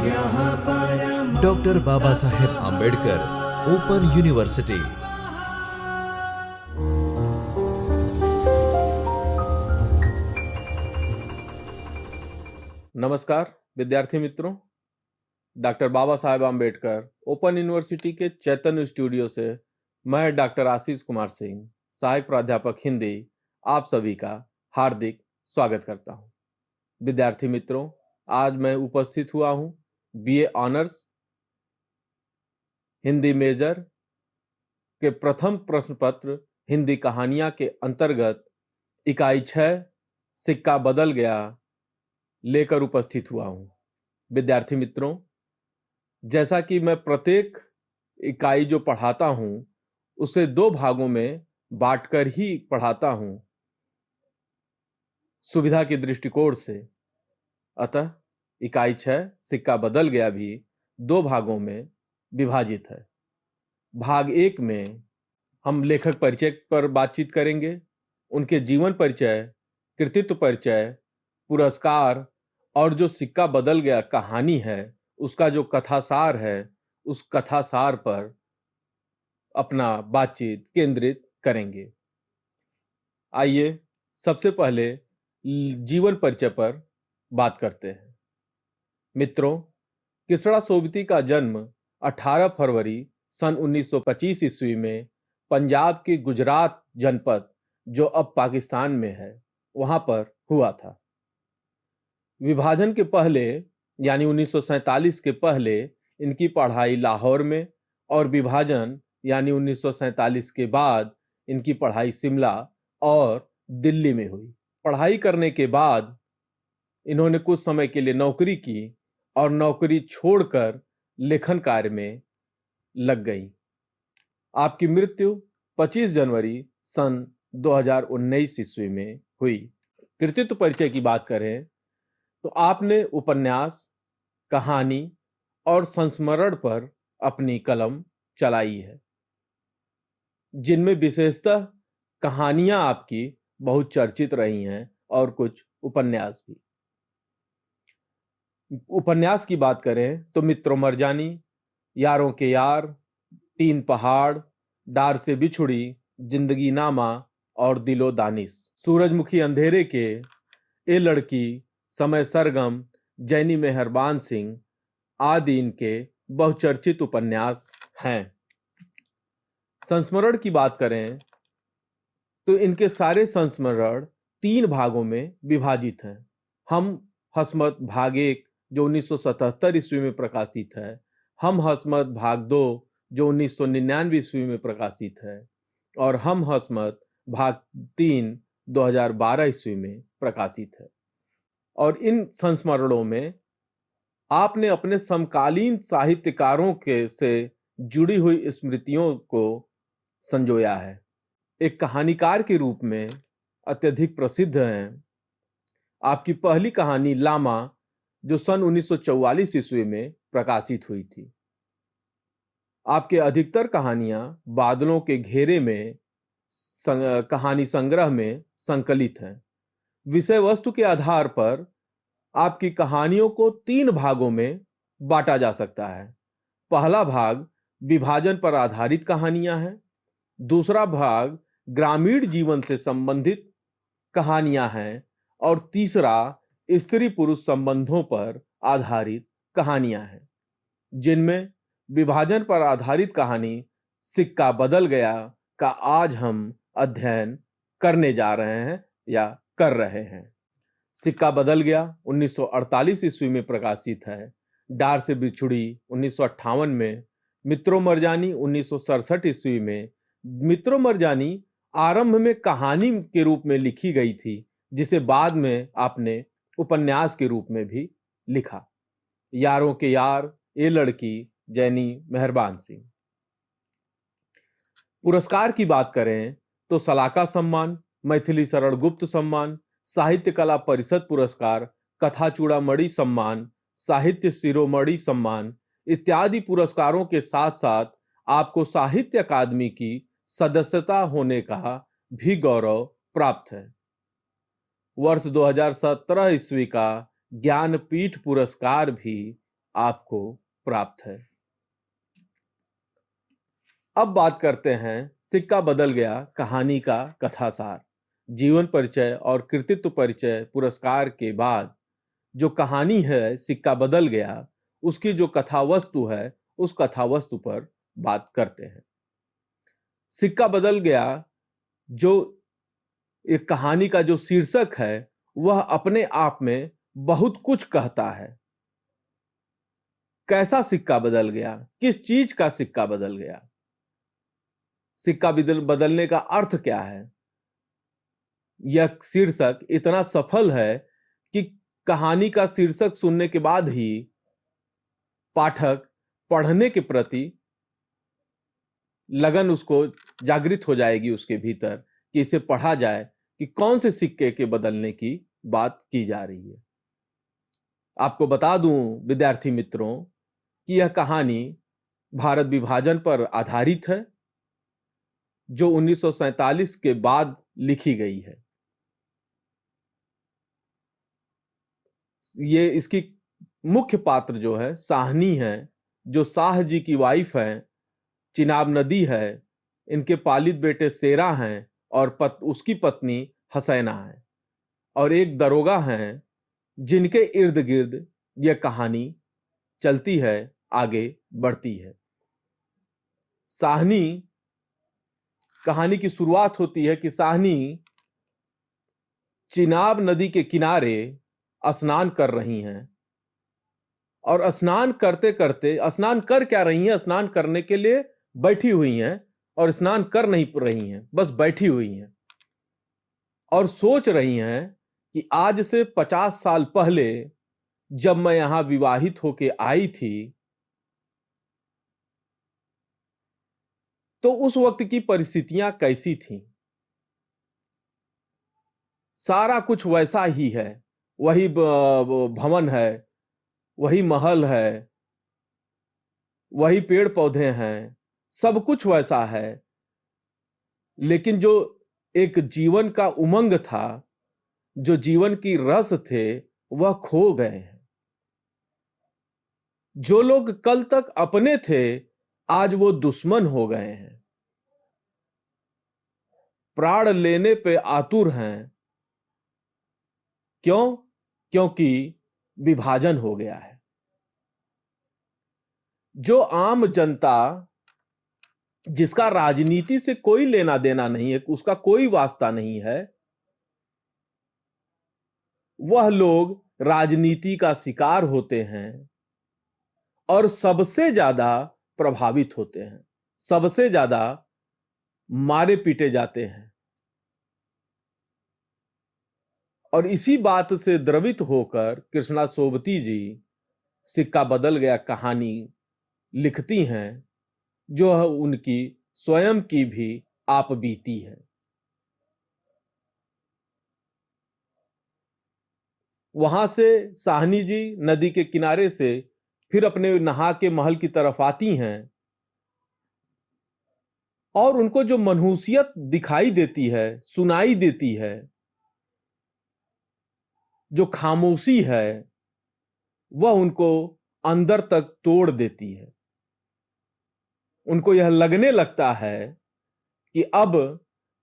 Doctor Baba Saheb Ambedkar open university. नमस्कार विद्यार्थी मित्रों, doctor Baba Saheb Ambedkar open university के चैतन्य स्टूडियो से मैं डॉक्टर आशीष कुमार सिंह, सहायक प्राध्यापक हिंदी, आप सभी का हार्दिक स्वागत करता हूं। विद्यार्थी मित्रों, आज मैं उपस्थित हुआ हूं बीए ऑनर्स हिंदी मेजर के प्रथम प्रश्न पत्र हिंदी कहानियां के अंतर्गत इकाई 6 सिक्का बदल गया लेकर उपस्थित हुआ हूं। विद्यार्थी मित्रों, जैसा कि मैं प्रत्येक इकाई जो पढ़ाता हूं उसे 2 भागों में बांटकर ही पढ़ाता हूं सुविधा के दृष्टिकोण से। अतः इकाई 6 सिक्का बदल गया भी 2 भागों में विभाजित है। भाग 1 में हम लेखक परिचय पर बातचीत करेंगे, उनके जीवन परिचय, कृतित्व परिचय, पुरस्कार और जो सिक्का बदल गया कहानी है उसका जो कथासार है उस कथासार पर अपना बातचीत केंद्रित करेंगे। आइए सबसे पहले जीवन परिचय पर बात करते हैं। मित्रों, किसड़ा सोबती का जन्म 18 फरवरी सन 1925 ईस्वी में पंजाब के गुजरात जनपद, जो अब पाकिस्तान में है, वहां पर हुआ था। विभाजन के पहले यानी 1947 के पहले इनकी पढ़ाई लाहौर में और विभाजन यानी 1947 के बाद इनकी पढ़ाई शिमला और दिल्ली में हुई। पढ़ाई करने के बाद इन्होंने कुछ समय के लिए नौकरी की और नौकरी छोड़कर लेखन कार्य में लग गई। आपकी मृत्यु 25 जनवरी सन 2019 ईस्वी में हुई। कृतित्व परिचय की बात करें तो आपने उपन्यास, कहानी और संस्मरण पर अपनी कलम चलाई है, जिनमें विशेषतः कहानियां आपकी बहुत चर्चित रही हैं और कुछ उपन्यास भी। उपन्यास की बात करें तो मित्रों मरजानी, यारों के यार, 3 पहाड़, डार से बिछुड़ी, जिंदगी नामा और दिलो दानिश, सूरजमुखी अंधेरे के, ए लड़की, समय सरगम, जैनी मेहरबान सिंह आदि इनके बहुचर्चित उपन्यास हैं। संस्मरण की बात करें तो इनके सारे संस्मरण 3 भागों में विभाजित हैं। हम हसमत भाग 1 जो 1977 ईस्वी में प्रकाशित है, हम हसमत भाग 2 जो 1999 ईस्वी में प्रकाशित है और हम हसमत भाग 3 2012 ईस्वी में प्रकाशित है। और इन संस्मरणों में आपने अपने समकालीन साहित्यकारों के से जुड़ी हुई स्मृतियों को संजोया है। एक कहानीकार के रूप में अत्यधिक प्रसिद्ध हैं। आपकी पहली कहानी लामा जो सन 1944 ईस्वी में प्रकाशित हुई थी। आपके अधिकतर कहानियां बादलों के घेरे में कहानी संग्रह में संकलित हैं। विषय वस्तु के आधार पर आपकी कहानियों को 3 भागों में बांटा जा सकता है। पहला भाग विभाजन पर आधारित कहानियां हैं, दूसरा भाग ग्रामीण जीवन से संबंधित कहानियां हैं और तीसरा स्त्री पुरुष संबंधों पर आधारित कहानियां हैं। जिनमें विभाजन पर आधारित कहानी सिक्का बदल गया का आज हम अध्ययन करने जा रहे हैं या कर रहे हैं। सिक्का बदल गया 1948 ईस्वी में प्रकाशित है। डार से बिछुड़ी 1958 में, मित्रों मरजानी 1967 ईस्वी में। मित्रों मरजानी आरंभ में कहानी के रूप में लिखी गई थी, जिसे बाद में आपने उपन्यास के रूप में भी लिखा। यारों के यार, ए लड़की, जैनी मेहरबान सिंह। पुरस्कार की बात करें तो सलाका सम्मान, मैथिली शरण गुप्त सम्मान, साहित्य कला परिषद पुरस्कार, कथा चूड़ामणि सम्मान, साहित्य शिरोमणि सम्मान इत्यादि पुरस्कारों के साथ साथ आपको साहित्य अकादमी की सदस्यता होने का भी गौरव प्राप्त है। वर्ष 2017 ईस्वी का ज्ञानपीठ पुरस्कार भी आपको प्राप्त है। अब बात करते हैं सिक्का बदल गया कहानी का कथासार। जीवन परिचय और कृतित्व परिचय पुरस्कार के बाद जो कहानी है सिक्का बदल गया, उसकी जो कथा वस्तु है उस कथा वस्तु पर बात करते हैं। सिक्का बदल गया जो एक कहानी का जो शीर्षक है वह अपने आप में बहुत कुछ कहता है। कैसा सिक्का बदल गया, किस चीज का सिक्का बदल गया, सिक्का बदलने का अर्थ क्या है। यह शीर्षक इतना सफल है कि कहानी का शीर्षक सुनने के बाद ही पाठक पढ़ने के प्रति लगन उसको जागृत हो जाएगी उसके भीतर कि इसे पढ़ा जाए कि कौन से सिक्के के बदलने की बात की जा रही है। आपको बता दूं विद्यार्थी मित्रों कि यह कहानी भारत विभाजन पर आधारित है जो 1947 के बाद लिखी गई है। ये इसकी मुख्य पात्र जो है साहनी है, जो शाह जी की वाइफ है, चिनाब नदी है, इनके पालित बेटे शेरा हैं और उसकी पत्नी हसैना है, और एक दरोगा हैं जिनके इर्द गिर्द यह कहानी चलती है, आगे बढ़ती है। साहनी कहानी की शुरुआत होती है कि साहनी चिनाब नदी के किनारे स्नान कर रही हैं, और स्नान करते करते, स्नान कर क्या रही हैं, स्नान करने के लिए बैठी हुई हैं और स्नान कर नहीं रही हैं, बस बैठी हुई हैं और सोच रही हैं कि आज से 50 साल पहले जब मैं यहां विवाहित होके आई थी तो उस वक्त की परिस्थितियां कैसी थीं। सारा कुछ वैसा ही है, वही भवन है, वही महल है, वही पेड़ पौधे हैं, सब कुछ वैसा है, लेकिन जो एक जीवन का उमंग था, जो जीवन की रस थे, वह खो गए हैं। जो लोग कल तक अपने थे आज वो दुश्मन हो गए हैं, प्राण लेने पे आतुर हैं। क्यों? क्योंकि विभाजन हो गया है। जो आम जनता जिसका राजनीति से कोई लेना देना नहीं है, उसका कोई वास्ता नहीं है, वह लोग राजनीति का शिकार होते हैं और सबसे ज्यादा प्रभावित होते हैं, सबसे ज्यादा मारे पीटे जाते हैं। और इसी बात से द्रवित होकर कृष्णा सोबती जी सिक्का बदल गया कहानी लिखती हैं, जो उनकी स्वयं की भी आप बीती है। वहां से साहनी जी नदी के किनारे से फिर अपने नहा के महल की तरफ आती हैं और उनको जो मनहूसियत दिखाई देती है, सुनाई देती है, जो खामोशी है, वह उनको अंदर तक तोड़ देती है। उनको यह लगने लगता है कि अब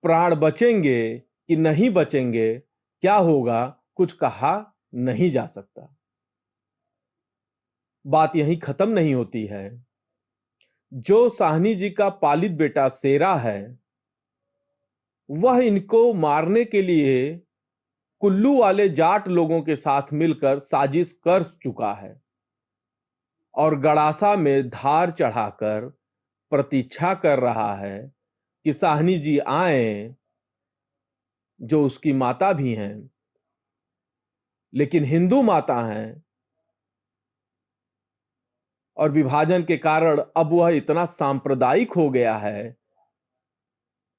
प्राण बचेंगे कि नहीं बचेंगे, क्या होगा, कुछ कहा नहीं जा सकता। बात यहीं खत्म नहीं होती है। जो साहनी जी का पालित बेटा शेरा है, वह इनको मारने के लिए कुल्लू वाले जाट लोगों के साथ मिलकर साजिश कर चुका है और गड़ासा में धार चढ़ाकर प्रतीक्षा कर रहा है कि साहनी जी आए, जो उसकी माता भी हैं, लेकिन हिंदू माता हैं, और विभाजन के कारण अब वह इतना सांप्रदायिक हो गया है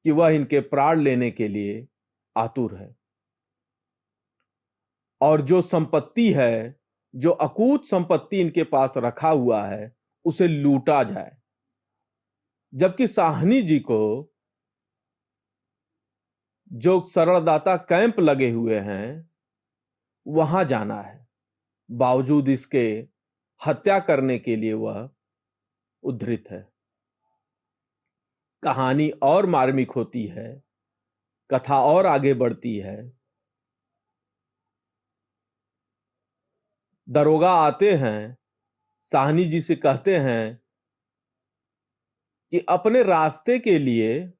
कि वह इनके प्राण लेने के लिए आतुर है। और जो संपत्ति है, जो अकूत संपत्ति इनके पास रखा हुआ है, उसे लूटा जाए, जबकि साहनी जी को जो सरलदाता कैंप लगे हुए हैं वहां जाना है। बावजूद इसके हत्या करने के लिए वह उद्धृत है। कहानी और मार्मिक होती है, कथा और आगे बढ़ती है। दरोगा आते हैं, साहनी जी से कहते हैं कि अपने रास्ते के लिए,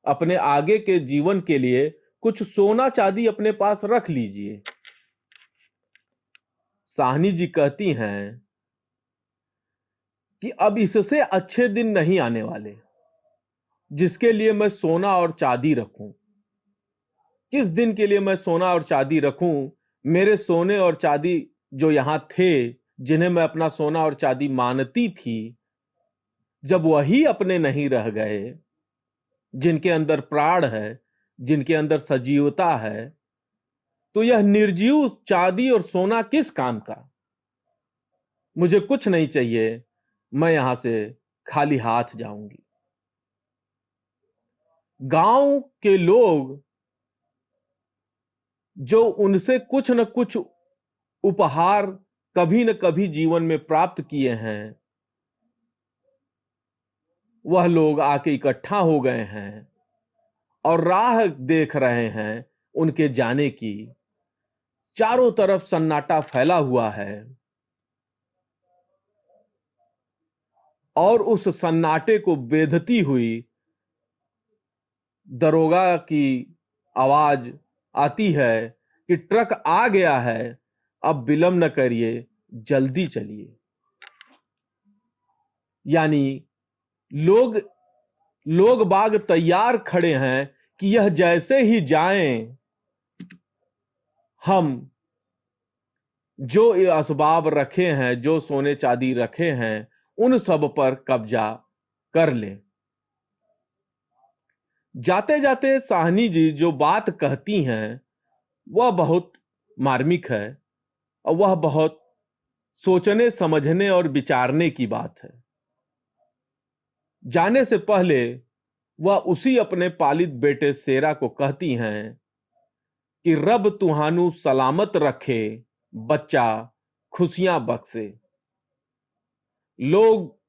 अपने आगे के जीवन के लिए कुछ सोना चांदी अपने पास रख लीजिए। साहनी जी कहती हैं कि अब इससे अच्छे दिन नहीं आने वाले जिसके लिए मैं सोना और चांदी रखूं। किस दिन के लिए मैं सोना और चांदी रखूं? मेरे सोने और चांदी जो यहां थे, जिन्हें मैं अपना सोना और चांदी मानती थी, जब वही अपने नहीं रह गए, जिनके अंदर प्राण है, जिनके अंदर सजीवता है, तो यह निर्जीव चांदी और सोना किस काम का? मुझे कुछ नहीं चाहिए, मैं यहां से खाली हाथ जाऊंगी। गांव के लोग जो उनसे कुछ न कुछ उपहार कभी न कभी जीवन में प्राप्त किए हैं, वह लोग आके इकट्ठा हो गए हैं और राह देख रहे हैं उनके जाने की। चारों तरफ सन्नाटा फैला हुआ है और उस सन्नाटे को बेधती हुई दरोगा की आवाज आती है कि ट्रक आ गया है, अब विलंब न करिए, जल्दी चलिए। यानी लोग बाग तैयार खड़े हैं कि यह जैसे ही जाएं, हम जो असबाब रखे हैं, जो सोने चांदी रखे हैं, उन सब पर कब्जा कर लें। जाते जाते साहनी जी जो बात कहती हैं वह बहुत मार्मिक है और वह बहुत सोचने समझने और विचारने की बात है। जाने से पहले वह उसी अपने पालित बेटे शेरा को कहती हैं कि रब तुहानू सलामत रखे, बच्चा खुशियां बख्शे। लोग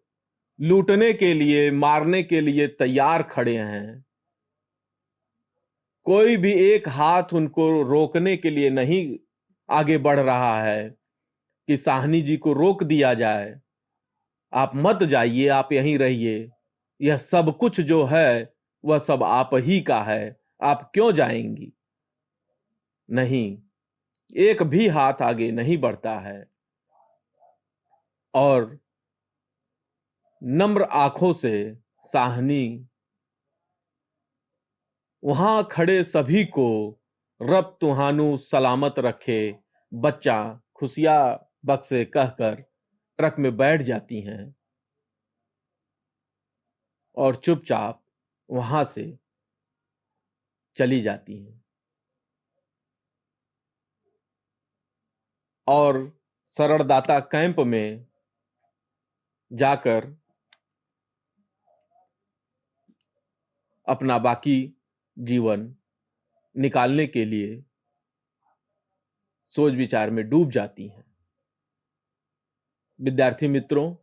लूटने के लिए, मारने के लिए तैयार खड़े हैं, कोई भी एक हाथ उनको रोकने के लिए नहीं आगे बढ़ रहा है कि साहनी जी को रोक दिया जाए, आप मत जाइए, आप यहीं रहिए, यह सब कुछ जो है वह सब आप ही का है, आप क्यों जाएंगी? नहीं, एक भी हाथ आगे नहीं बढ़ता है और नम्र आंखों से साहनी वहां खड़े सभी को रब तुहानू सलामत रखे, बच्चा खुशियां बख्शे कहकर ट्रक में बैठ जाती हैं और चुपचाप वहां से चली जाती हैं। और शरणदाता कैंप में जाकर अपना बाकी जीवन निकालने के लिए सोच विचार में डूब जाती हैं। विद्यार्थी मित्रों,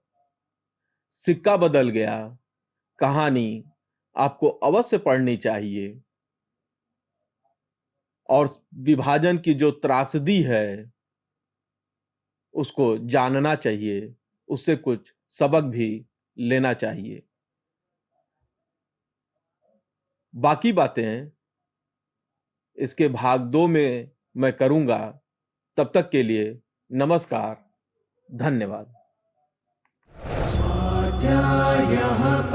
सिक्का बदल गया कहानी आपको अवश्य पढ़नी चाहिए और विभाजन की जो त्रासदी है उसको जानना चाहिए, उससे कुछ सबक भी लेना चाहिए। बाकी बातें इसके भाग 2 में मैं करूंगा। तब तक के लिए नमस्कार, धन्यवाद। स्वाध्यायः